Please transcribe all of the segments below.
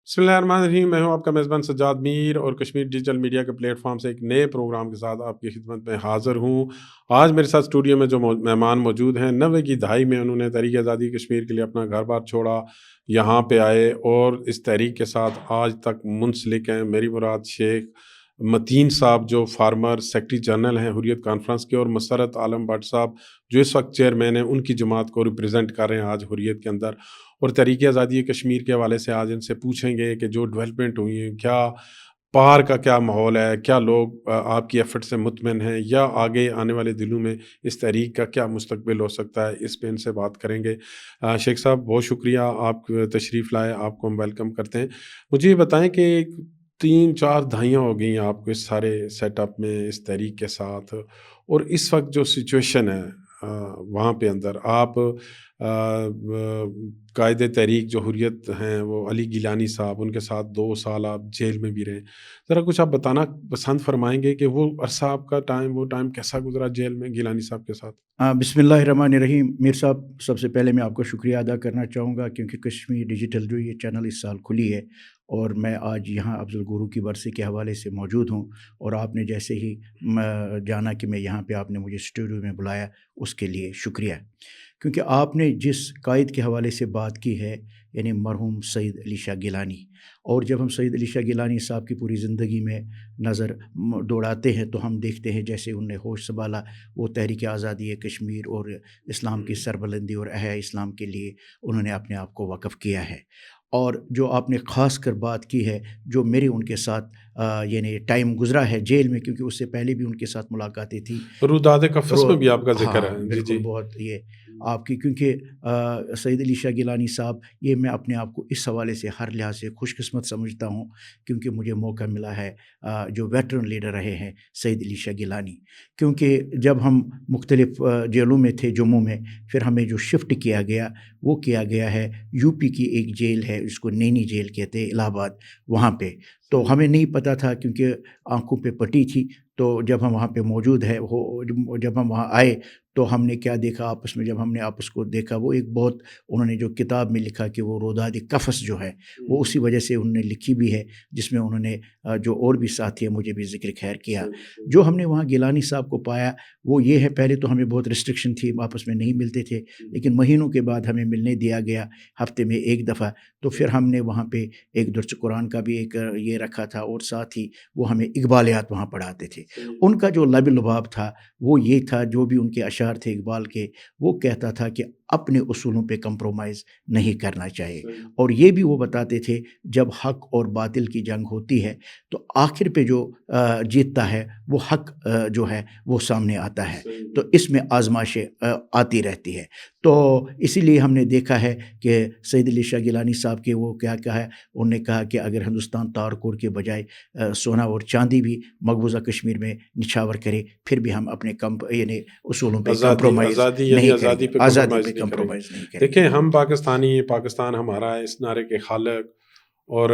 بسم اللہ الرحمن الرحیم، میں ہوں آپ کا میزبان سجاد میر اور کشمیر ڈیجیٹل میڈیا کے پلیٹ فارم سے ایک نئے پروگرام کے ساتھ آپ کی خدمت میں حاضر ہوں۔ آج میرے ساتھ اسٹوڈیو میں جو مہمان موجود ہیں، 90 کی دہائی میں انہوں نے تحریک آزادی کشمیر کے لیے اپنا گھر بار چھوڑا، یہاں پہ آئے اور اس تحریک کے ساتھ آج تک منسلک ہیں۔ میری مراد شیخ متین صاحب جو فارمر سیکرٹری جنرل ہیں حریت کانفرنس کے، اور مسرت عالم بٹ صاحب جو اس وقت چیئرمین ہیں، ان کی جماعت کو ریپرزینٹ کر رہے ہیں آج حریت کے اندر۔ اور تحریک آزادی کشمیر کے حوالے سے آج ان سے پوچھیں گے کہ جو ڈیولپمنٹ ہوئی ہیں، کیا پار کا کیا ماحول ہے، کیا لوگ آپ کی ایفرٹ سے مطمئن ہیں، یا آگے آنے والے دنوں میں اس تحریک کا کیا مستقبل ہو سکتا ہے، اس پہ ان سے بات کریں گے۔ شیخ صاحب بہت شکریہ، آپ تشریف لائے، آپ کو ہم ویلکم کرتے ہیں۔ مجھے یہ بتائیں کہ 3-4 دہائیاں ہو گئی ہیں آپ کو اس سارے سیٹ اپ میں، اس تحریک کے ساتھ، اور اس وقت جو سچویشن ہے وہاں پہ اندر آپ قائد تحریک جو حریت ہیں وہ علی گیلانی صاحب، ان کے ساتھ 2 سال آپ جیل میں بھی رہے، ذرا کچھ آپ بتانا پسند فرمائیں گے کہ وہ عرصہ آپ کا وہ ٹائم کیسا گزرا جیل میں گیلانی صاحب کے ساتھ؟ بسم اللہ الرحمن الرحیم۔ میر صاحب، سب سے پہلے میں آپ کا شکریہ ادا کرنا چاہوں گا کیونکہ کشمیر ڈیجیٹل جو یہ چینل اس سال کھلی ہے، اور میں آج یہاں افضل گورو کی برسی کے حوالے سے موجود ہوں، اور آپ نے جیسے ہی جانا کہ میں یہاں پہ آپ نے مجھے اسٹوڈیو میں بلایا، اس کے لیے شکریہ، کیونکہ آپ نے جس قائد کے حوالے سے بات کی ہے، یعنی مرحوم سید علی شاہ گیلانی، اور جب ہم سید علی شاہ گیلانی صاحب کی پوری زندگی میں نظر دوڑاتے ہیں تو ہم دیکھتے ہیں جیسے انہوں نے ہوش سنبھالا، وہ تحریک آزادی کشمیر اور اسلام کی سربلندی اور احیاء اسلام کے لیے انہوں نے اپنے آپ کو وقف کیا ہے۔ اور جو آپ نے خاص کر بات کی ہے، جو میری ان کے ساتھ یعنی ٹائم گزرا ہے جیل میں، کیونکہ اس سے پہلے بھی ان کے ساتھ ملاقاتیں تھیں۔ روداد قفس میں بھی آپ کا ذکر ہاں ہے، جی بالکل، جی۔ بہت یہ آپ کی، کیونکہ سید علی شاہ گیلانی صاحب، یہ میں اپنے آپ کو اس حوالے سے ہر لحاظ سے خوش قسمت سمجھتا ہوں، کیونکہ مجھے موقع ملا ہے جو ویٹرن لیڈر رہے ہیں سید علی شاہ گیلانی، کیونکہ جب ہم مختلف جیلوں میں تھے جموں میں، پھر ہمیں جو شفٹ کیا گیا وہ کیا گیا ہے یو پی کی ایک جیل ہے، اس کو نینی جیل کہتے ہیں، الہ آباد، وہاں پہ تو ہمیں نہیں پتہ تھا کیونکہ آنکھوں پہ پٹی تھی۔ تو جب ہم وہاں پہ موجود ہے، جب ہم وہاں آئے تو ہم نے کیا دیکھا آپس میں، جب ہم نے آپس کو دیکھا، وہ ایک بہت انہوں نے جو کتاب میں لکھا کہ وہ روداد قفس جو ہے وہ اسی وجہ سے انہوں نے لکھی بھی ہے، جس میں انہوں نے جو اور بھی ساتھی ہیں مجھے بھی ذکر خیر کیا۔ جو ہم نے وہاں گیلانی صاحب کو پایا وہ یہ ہے، پہلے تو ہمیں بہت ریسٹرکشن تھی، آپس میں نہیں ملتے تھے، لیکن مہینوں کے بعد ہمیں ملنے دیا گیا، ہفتے میں ایک دفعہ۔ تو پھر ہم نے وہاں پہ ایک درس قرآن کا بھی ایک یہ رکھا تھا، اور ساتھ ہی وہ ہمیں اقبالیات وہاں پڑھاتے تھے۔ ان کا جو لب لباب تھا وہ یہ تھا، جو بھی ان کے اشعار تھے اقبال کے، وہ کہتا تھا کہ اپنے اصولوں پہ کمپرومائز نہیں کرنا چاہیے، اور یہ بھی وہ بتاتے تھے جب حق اور باطل کی جنگ ہوتی ہے تو آخر پہ جو جیتتا ہے وہ حق جو ہے وہ سامنے آتا ہے، تو اس میں آزمائشیں آتی رہتی ہے۔ تو اسی لیے ہم نے دیکھا ہے کہ سید علی شاہ گیلانی صاحب کے وہ کیا کہا ہے، انہوں نے کہا کہ اگر ہندوستان تارکور کے بجائے سونا اور چاندی بھی مقبوضہ کشمیر میں نچھاور کرے، پھر بھی ہم اپنے یعنی اصولوں پہ کمپرومائز نہیں کریں گے، آزادی پہ کمپرومائز نہیں کریں گے۔ دیکھیں ہم پاکستانی ہیں، پاکستان ہمارا ہے، اس نعرے کے خالق، اور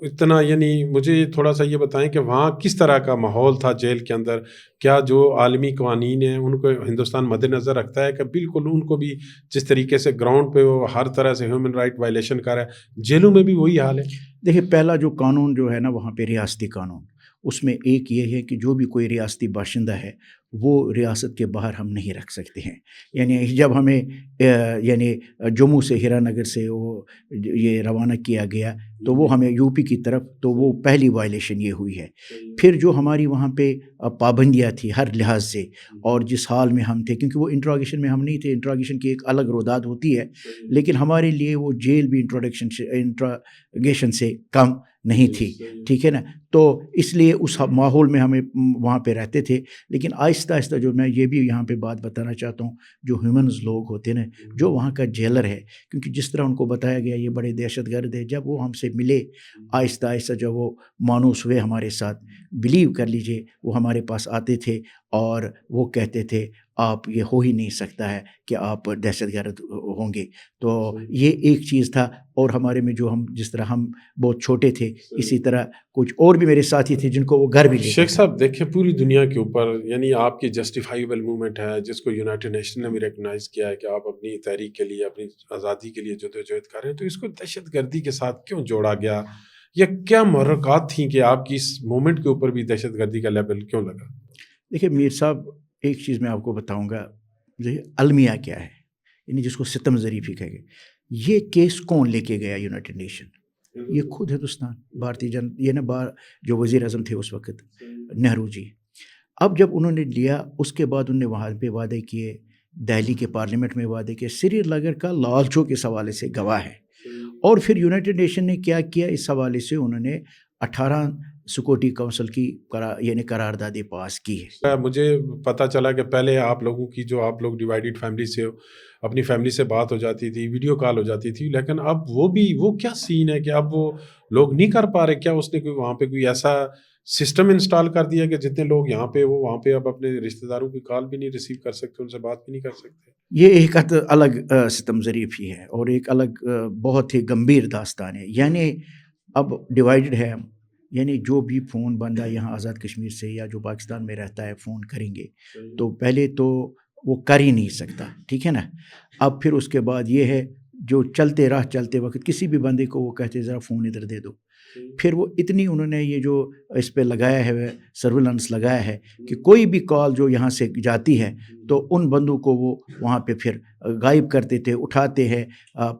اتنا یعنی مجھے تھوڑا سا یہ بتائیں کہ وہاں کس طرح کا ماحول تھا جیل کے اندر؟ کیا جو عالمی قوانین ہیں ان کو ہندوستان مد نظر رکھتا ہے کہ بالکل ان کو بھی جس طریقے سے گراؤنڈ پہ وہ ہر طرح سے ہیومن رائٹ وائلیشن کر رہا ہے، جیلوں میں بھی وہی حال ہے؟ دیکھیں، پہلا جو قانون جو ہے نا وہاں پہ ریاستی قانون، اس میں ایک یہ ہے کہ جو بھی کوئی ریاستی باشندہ ہے وہ ریاست کے باہر ہم نہیں رکھ سکتے ہیں۔ یعنی جب ہمیں یعنی جموں سے ہیرا نگر سے وہ یہ روانہ کیا گیا تو وہ ہمیں یو پی کی طرف، تو وہ پہلی وائلیشن یہ ہوئی ہے۔ پھر جو ہماری وہاں پہ پابندیاں تھیں ہر لحاظ سے، اور جس حال میں ہم تھے، کیونکہ وہ انٹراگیشن میں ہم نہیں تھے، انٹراگیشن کی ایک الگ روداد ہوتی ہے، لیکن ہمارے لیے وہ جیل بھی انٹراگیشن سے کم نہیں تھی، ٹھیک ہے نا؟ تو اس لیے اس ماحول میں ہمیں وہاں پہ رہتے تھے، لیکن آہستہ آہستہ جو میں یہ بھی یہاں پہ بات بتانا چاہتا ہوں، جو ہیومنز لوگ ہوتے ہیں نا، جو وہاں کا جیلر ہے، کیونکہ جس طرح ان کو بتایا گیا یہ بڑے دہشت گرد ہے، جب وہ ہم سے ملے آہستہ آہستہ، جب وہ مانوس ہوئے ہمارے ساتھ، بلیو کر لیجئے، وہ ہمارے پاس آتے تھے اور وہ کہتے تھے آپ یہ ہو ہی نہیں سکتا ہے کہ آپ دہشت گرد ہوں گے۔ تو یہ ایک چیز تھا، اور ہمارے میں جو ہم جس طرح ہم بہت چھوٹے تھے، اسی طرح کچھ اور بھی میرے ساتھی تھے جن کو وہ گھر بھی لیتا شیخ تھا۔ صاحب دیکھیں پوری دنیا کے اوپر یعنی آپ کی جسٹیفائیبل موومنٹ ہے، جس کو یونائٹڈ نیشن نے بھی ریکگنائز کیا ہے کہ آپ اپنی تحریک کے لیے، اپنی آزادی کے لیے جدوجہد کر رہے ہیں، تو اس کو دہشت گردی کے ساتھ کیوں جوڑا گیا؟ یا کیا محرکات تھیں کہ آپ کی اس مومنٹ کے اوپر بھی دہشت گردی کا لیبل کیوں لگا؟ دیکھیے میر صاحب، ایک چیز میں آپ کو بتاؤں گا، المیہ کیا ہے، یعنی جس کو ستم ظریفی کہے گئے، یہ کیس کون لے کے گیا یونائٹڈ نیشن؟ یہ خود ہندوستان، یہ جو وزیر اعظم تھے اس وقت، نہرو جی۔ اب جب انہوں نے لیا، اس کے بعد انہوں نے وہاں پہ وعدے کیے، دہلی کے پارلیمنٹ میں وعدے کیے، سری نگر کا لال چوک اس حوالے سے گواہ ہے۔ اور پھر یونائٹڈ نیشن نے کیا کیا اس حوالے سے، انہوں نے 18 سیکورٹی کونسل کی یعنی قراردادیں پاس کی ہے۔ مجھے پتہ چلا کہ پہلے آپ لوگوں کی جو آپ لوگ ڈیوائیڈڈ فیملی سے اپنی فیملی سے بات ہو جاتی تھی، ویڈیو کال ہو جاتی تھی، لیکن اب وہ کیا سین ہے کہ اب وہ لوگ نہیں کر پا رہے؟ کیا اس نے وہاں پہ کوئی ایسا سسٹم انسٹال کر دیا کہ جتنے لوگ یہاں پہ وہ وہاں پہ اب اپنے رشتہ داروں کی کال بھی نہیں ریسیو کر سکتے، ان سے بات بھی نہیں کر سکتے؟ یہ ایک الگ ستم ظریفی ہے اور ایک الگ بہت ہی گمبھیر داستان ہے۔ یعنی اب ڈیوائیڈڈ ہے، یعنی جو بھی فون بندہ یہاں آزاد کشمیر سے یا جو پاکستان میں رہتا ہے فون کریں گے تو پہلے تو وہ کر ہی نہیں سکتا، ٹھیک ہے نا۔ اب پھر اس کے بعد یہ ہے، جو چلتے وقت کسی بھی بندے کو وہ کہتے ذرا فون ادھر دے دو، پھر وہ اتنی انہوں نے یہ جو اس پہ لگایا ہے سرویلنس لگایا ہے کہ کوئی بھی کال جو یہاں سے جاتی ہے تو ان بندوں کو وہ وہاں پہ پھر غائب کرتے تھے، اٹھاتے ہیں،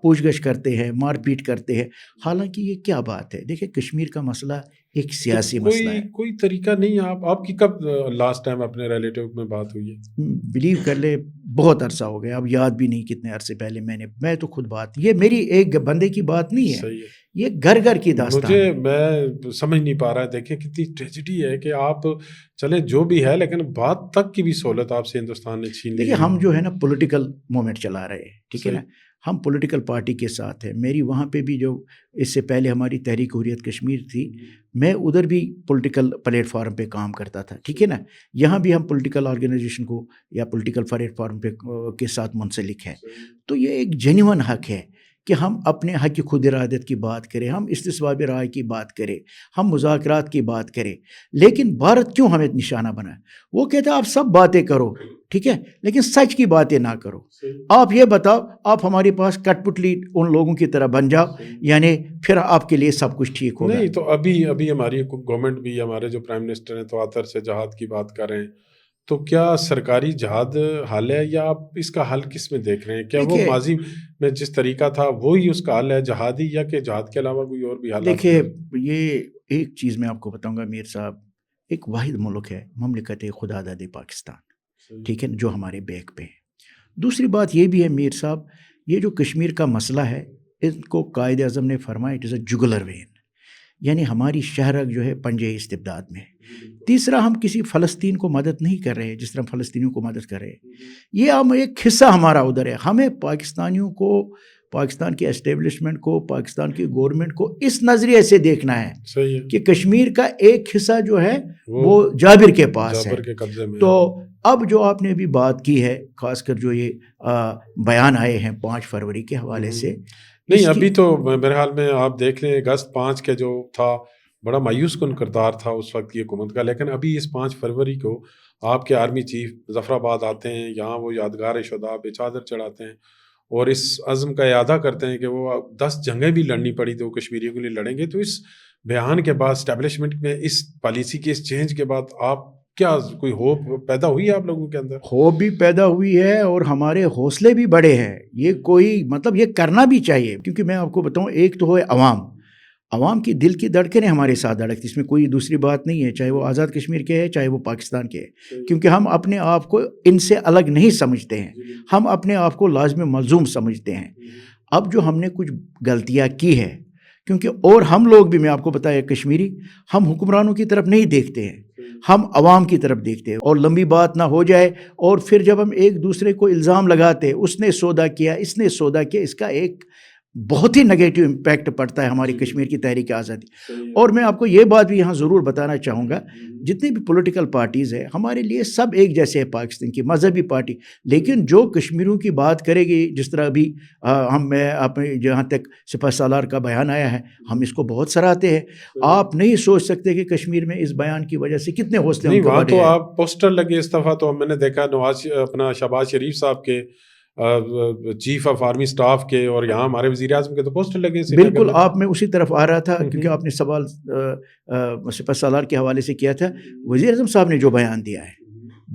پوچھ گچھ کرتے ہیں، مار پیٹ کرتے ہیں۔ حالانکہ یہ کیا بات ہے؟ دیکھیں کشمیر کا مسئلہ ایک سیاسی مسئلہ ہے۔ کوئی طریقہ نہیں؟ آپ کی کب لاسٹ ٹائم اپنے ریلیٹیو میں بات ہوئی ہے؟ بلیو کر لے بہت عرصہ ہو گیا، اب یاد بھی نہیں کتنے عرصے پہلے میں تو خود بات، یہ میری ایک بندے کی بات نہیں ہے، یہ گھر گھر کی داستان ہے۔ میں سمجھ نہیں پا رہا، دیکھیں کتنی ٹریجڈی ہے کہ آپ چلے جو بھی ہے لیکن بات تک کی بھی سہولت آپ سے ہندوستان نے چھین لی۔ دیکھیں ہم جو ہے نا پولیٹیکل مومنٹ چلا رہے ہیں، ٹھیک ہے نا، ہم پولیٹیکل پارٹی کے ساتھ ہیں۔ میری وہاں پہ بھی جو اس سے پہلے ہماری تحریک حریت کشمیر تھی، میں ادھر بھی پولیٹیکل پلیٹ فارم پہ کام کرتا تھا، ٹھیک ہے نا۔ یہاں بھی ہم پولیٹیکل آرگنائزیشن کو یا پولیٹیکل پلیٹ فارم پہ کے ساتھ منسلک ہے، تو یہ ایک جینیون حق ہے کہ ہم اپنے حق کی خود ارادت کی بات کریں، ہم استصواب رائے کی بات کریں، ہم مذاکرات کی بات کریں۔ لیکن بھارت کیوں ہمیں نشانہ بنا ہے؟ وہ کہتا ہے آپ سب باتیں کرو، ٹھیک ہے، لیکن سچ کی باتیں نہ کرو۔ آپ یہ بتاؤ، آپ ہمارے پاس کٹ پتلی ان لوگوں کی طرح بن جاؤ، یعنی پھر آپ کے لیے سب کچھ ٹھیک ہوگا۔ نہیں تو ابھی ہماری گورنمنٹ بھی، ہمارے جو پرائم منسٹر ہیں تواتر سے جہاد کی بات کر رہے ہیں، تو کیا سرکاری جہاد حل ہے یا آپ اس کا حل کس میں دیکھ رہے ہیں؟ کیا وہ ماضی میں جس طریقہ تھا وہی اس کا حل ہے جہادی، یا کہ جہاد کے علاوہ کوئی اور بھی حل؟ دیکھیے یہ ایک چیز میں آپ کو بتاؤں گا میر صاحب، ایک واحد ملک ہے مملکت خدا داد پاکستان، ٹھیک ہے، جو ہمارے بیک پہ ہے۔ دوسری بات یہ بھی ہے میر صاحب، یہ جو کشمیر کا مسئلہ ہے، ان کو قائد اعظم نے فرمایا اٹ از اے جگلر وین، یعنی ہماری شہرک جو ہے پنجے استبداد میں۔ تیسرا، ہم کسی فلسطین کو مدد نہیں کر رہے جس طرح فلسطینیوں کو مدد کر رہے، یہ ہم ایک حصہ ہمارا ادھر ہے۔ ہمیں پاکستانیوں کو، پاکستان کے اسٹیبلشمنٹ کو، پاکستان کی گورنمنٹ کو اس نظریے سے دیکھنا ہے کہ کشمیر کا ایک حصہ جو ہے وہ جابر کے پاس ہے۔ تو اب جو آپ نے ابھی بات کی ہے، خاص کر جو یہ بیان آئے ہیں 5 فروری کے حوالے سے، نہیں ابھی تو میرے حال میں آپ دیکھ لیں اگست 5 کے جو تھا بڑا مایوس کن کردار تھا اس وقت کی حکومت کا، لیکن ابھی اس 5 فروری کو آپ کے آرمی چیف ظفر آباد آتے ہیں، یہاں وہ یادگار شہداء پہ چادر چڑھاتے ہیں اور اس عزم کا اعادہ کرتے ہیں کہ وہ 10 جنگیں بھی لڑنی پڑی تو وہ کشمیریوں کے لیے لڑیں گے۔ تو اس بیان کے بعد اسٹیبلشمنٹ میں اس پالیسی کے اس چینج کے بعد آپ کیا کوئی ہوپ پیدا ہوئی ہے آپ لوگوں کے اندر؟ ہوپ بھی پیدا ہوئی ہے اور ہمارے حوصلے بھی بڑے ہیں۔ یہ کوئی مطلب یہ کرنا بھی چاہیے، کیونکہ میں آپ کو بتاؤں، ایک تو ہے عوام کی دل کی دھڑکنیں ہمارے ساتھ دھڑکتی، اس میں کوئی دوسری بات نہیں ہے، چاہے وہ آزاد کشمیر کے ہے چاہے وہ پاکستان کے ہے، کیونکہ ہم اپنے آپ کو ان سے الگ نہیں سمجھتے ہیں، ہم اپنے آپ کو لازم ملزوم سمجھتے ہیں۔ اب جو ہم نے کچھ غلطیاں کی ہے، کیونکہ اور ہم لوگ بھی، میں آپ کو بتایا کشمیری، ہم حکمرانوں کی طرف نہیں دیکھتے ہیں، ہم عوام کی طرف دیکھتے ہیں، اور لمبی بات نہ ہو جائے اور پھر جب ہم ایک دوسرے کو الزام لگاتے اس نے سودا کیا، اس نے سودا کیا، اس کا ایک بہت ہی نگیٹو امپیکٹ پڑتا ہے ہماری کشمیر کی تحریک آزادی۔ اور میں آپ کو یہ بات بھی یہاں ضرور بتانا چاہوں گا، جتنی بھی پولیٹیکل پارٹیز ہیں ہمارے لیے سب ایک جیسے ہیں، پاکستان کی مذہبی پارٹی، لیکن جو کشمیریوں کی بات کرے گی، جس طرح ابھی میں اپنے جہاں تک سپہ سالار کا بیان آیا ہے، ہم اس کو بہت سراہتے ہیں۔ آپ نہیں سوچ سکتے کہ کشمیر میں اس بیان کی وجہ سے کتنے حوصلے نہیں، وہاں تو آپ پوسٹر لگے اس دفعہ تو میں نے دیکھا شہباز شریف صاحب کے چیف آف آرمی اسٹاف کے اور یہاں ہمارے وزیر اعظم کے تو پوسٹر لگے ہیں سری نگر بالکل میں۔ آپ میں اسی طرف آ رہا تھا کیونکہ آپ نے سوال سپہ سالار کے حوالے سے کیا تھا۔ وزیر اعظم صاحب نے جو بیان دیا ہے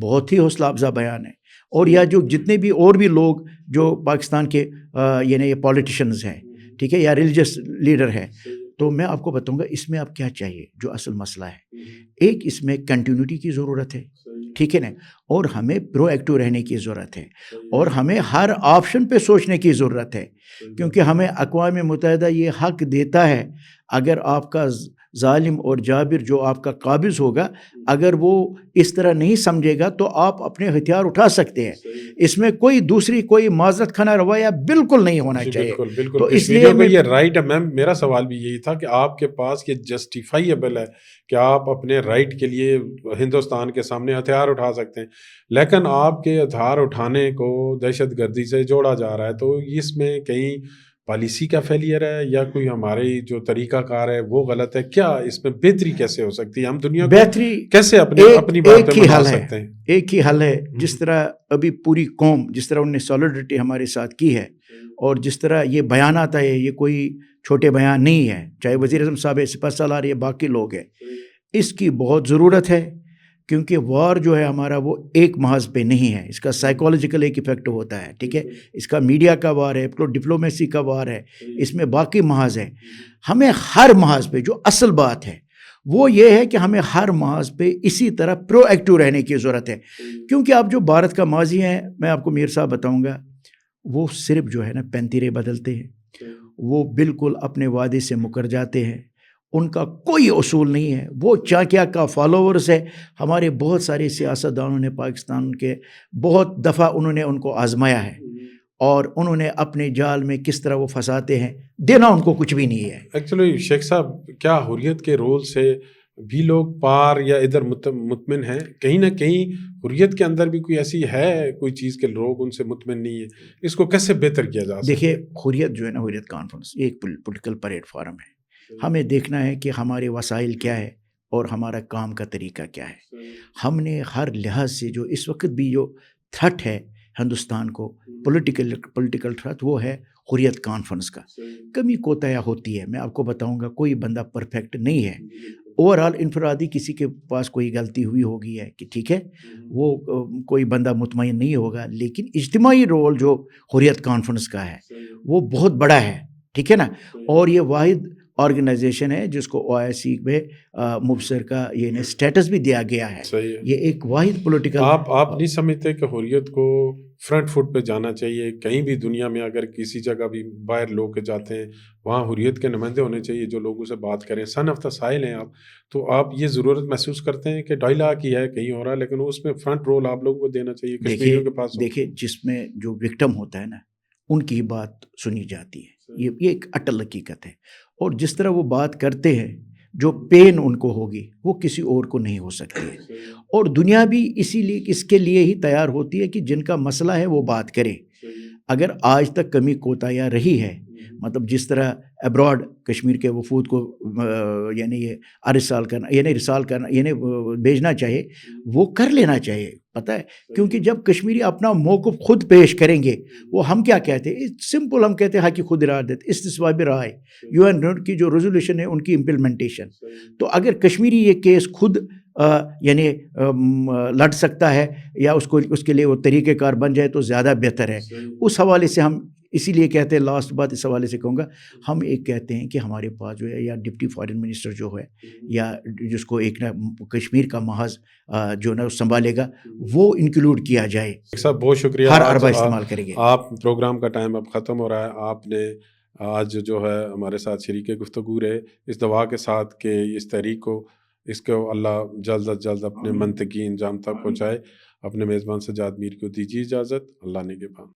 بہت ہی حوصلہ افزا بیان ہے، اور یا جو جتنے بھی اور بھی لوگ جو پاکستان کے یعنی یہ پولیٹیشنز ہیں، ٹھیک ہے، یا ریلیجس لیڈر ہے، تو میں آپ کو بتاؤں گا اس میں اب کیا چاہیے۔ جو اصل مسئلہ ہے ایک اس میں کنٹینیوٹی کی ضرورت ہے، ٹھیک ہے نا، اور ہمیں پرو ایکٹیو رہنے کی ضرورت ہے، اور ہمیں ہر آپشن پہ سوچنے کی ضرورت ہے، کیونکہ ہمیں اقوام متحدہ یہ حق دیتا ہے اگر آپ کا ظالم اور جابر جو آپ کا قابض ہوگا اگر وہ اس طرح نہیں سمجھے گا تو آپ اپنے ہتھیار اٹھا سکتے ہیں۔ اس میں کوئی دوسری کوئی معذرت خانہ رویہ بالکل نہیں ہونا چاہیے۔ بالکل بالکل، تو اس لیے کشمیریوں کو یہ رائٹ ہے۔ میم میرا سوال بھی یہی تھا کہ آپ کے پاس یہ جسٹیفائیبل ہے کہ آپ اپنے رائٹ کے لیے ہندوستان کے سامنے ہتھیار اٹھا سکتے ہیں، لیکن آپ کے ہتھیار اٹھانے کو دہشت گردی سے جوڑا جا رہا ہے، تو اس میں کہیں پالیسی کا فیلئر ہے یا کوئی ہماری جو طریقہ کار ہے وہ غلط ہے؟ کیا اس میں بہتری کیسے ہو سکتی ہے؟ ہم دنیا کو بہتری کیسے اپنی باتیں منا سکتے ہیں؟ ایک ہی حل ہے، جس طرح ابھی پوری قوم جس طرح انہوں نے سولیڈرٹی ہمارے ساتھ کی ہے، اور جس طرح یہ بیانات ہے، یہ کوئی چھوٹے بیان نہیں ہے، چاہے وزیر اعظم صاحب ہے، سپہ سالار ہے، باقی لوگ ہیں، اس کی بہت ضرورت ہے، کیونکہ وار جو ہے ہمارا وہ ایک محاذ پہ نہیں ہے، اس کا سائیکولوجیکل ایک ایفیکٹ ہوتا ہے، ٹھیک ہے، اس کا میڈیا کا وار ہے، ڈپلومیسی کا وار ہے، اس میں باقی محاذ ہے۔ ہمیں ہر محاذ پہ جو اصل بات ہے وہ یہ ہے کہ ہمیں ہر محاذ پہ اسی طرح پرو ایکٹیو رہنے کی ضرورت ہے، کیونکہ آپ جو بھارت کا ماضی ہے، میں آپ کو میر صاحب بتاؤں گا، وہ صرف جو ہے نا پینتیرے بدلتے ہیں، وہ بالکل اپنے وعدے سے مکر جاتے ہیں، ان کا کوئی اصول نہیں ہے، وہ چاکیا کا فالوورز ہے۔ ہمارے بہت سارے سیاستدانوں نے پاکستان کے بہت دفعہ انہوں نے ان کو آزمایا ہے، اور انہوں نے اپنے جال میں کس طرح وہ پھنساتے ہیں، دینا ان کو کچھ بھی نہیں ہے۔ ایکچولی شیخ صاحب، کیا حریت کے رول سے بھی لوگ پار یا ادھر مطمئن ہیں؟ کہیں نہ کہیں حریت کے اندر بھی کوئی ایسی ہے کوئی چیز کہ لوگ ان سے مطمئن نہیں ہے، اس کو کیسے بہتر کیا جا سکتا ہے؟ دیکھیے، حریت جو ہے نا، حریت کانفرنس یہ ایک پولیٹیکل پلیٹ فارم ہے، ہمیں دیکھنا ہے کہ ہمارے وسائل کیا ہے اور ہمارا کام کا طریقہ کیا ہے۔ ہم نے ہر لحاظ سے جو اس وقت بھی جو تھرٹ ہے ہندوستان کو، پولیٹیکل تھرٹ، وہ ہے حریت کانفرنس کا۔ کمی کوتاہیاں ہوتی ہے، میں آپ کو بتاؤں گا، کوئی بندہ پرفیکٹ نہیں ہے، اوور آل انفرادی کسی کے پاس کوئی غلطی ہوئی ہوگی ہے کہ ٹھیک ہے، وہ کوئی بندہ مطمئن نہیں ہوگا، لیکن اجتماعی رول جو حریت کانفرنس کا ہے وہ بہت بڑا ہے، ٹھیک ہے نا، اور یہ واحد آرگنائزیشن ہے جس کو OIC میں مبصر کا یہ اسٹیٹس بھی دیا گیا ہے۔ صحیح ہے۔ یہ ایک واحد پولیٹیکل، آپ نہیں سمجھتے کہ حریت کو فرنٹ فٹ پہ جانا چاہیے؟ کہیں بھی دنیا میں اگر کسی جگہ بھی باہر لوگ کے جاتے ہیں، وہاں حریت کے نمائندے ہونے چاہیے جو لوگوں سے بات کریں۔ سن آف دا سائل ہیں آپ، تو آپ یہ ضرورت محسوس کرتے ہیں کہ ڈائلاگ کی ہے کہیں ہو رہا ہے، لیکن اس میں فرنٹ رول آپ لوگوں کو دینا چاہیے، کشمیریوں کے پاس ہو۔ دیکھیے جس میں جو وکٹم ہوتا ہے نا، ان کی بات سنی جاتی ہے، یہ ایک اٹل حقیقت ہے، اور جس طرح وہ بات کرتے ہیں، جو پین ان کو ہوگی وہ کسی اور کو نہیں ہو سکتی ہے، اور دنیا بھی اسی لیے اس کے لیے ہی تیار ہوتی ہے کہ جن کا مسئلہ ہے وہ بات کرے۔ اگر آج تک کمی کوتاہیاں رہی ہے، مطلب جس طرح ابراڈ کشمیر کے وفود کو یعنی یہ ارسال کرنا، یعنی بھیجنا چاہیے، وہ کر لینا چاہیے، پتہ ہے، کیونکہ جب کشمیری اپنا موقف خود پیش کریں گے، وہ ہم کیا کہتے ہیں، سمپل ہم کہتے ہیں حق خود ارادت، استصواب رائے، UN کی جو ریزولوشن ہے ان کی امپلیمنٹیشن۔ تو اگر کشمیری یہ کیس خود یعنی لڑ سکتا ہے یا اس کے لیے وہ طریقہ کار بن جائے تو زیادہ بہتر ہے۔ اس حوالے سے ہم اسی لیے کہتے ہیں، لاسٹ بات اس حوالے سے کہوں گا، ہم ایک کہتے ہیں کہ ہمارے پاس جو ہے یا ڈپٹی فارن منسٹر جو ہے، یا جس کو ایک نا کشمیر کا محاذ جو نا سنبھالے گا، وہ انکلوڈ کیا جائے۔ صاحب بہت شکریہ، ہر عربہ استعمال کریں گے۔ آپ پروگرام کا ٹائم اب ختم ہو رہا ہے، آپ نے آج جو ہے ہمارے ساتھ شریک گفتگو رہے، اس دعا کے ساتھ کہ اس تحریک کو اللہ جلد از جلد اپنے منطقی انجام تک پہنچائے۔ اپنے میزبان سجاد میر کو دیجیے اجازت، اللہ نگہبان۔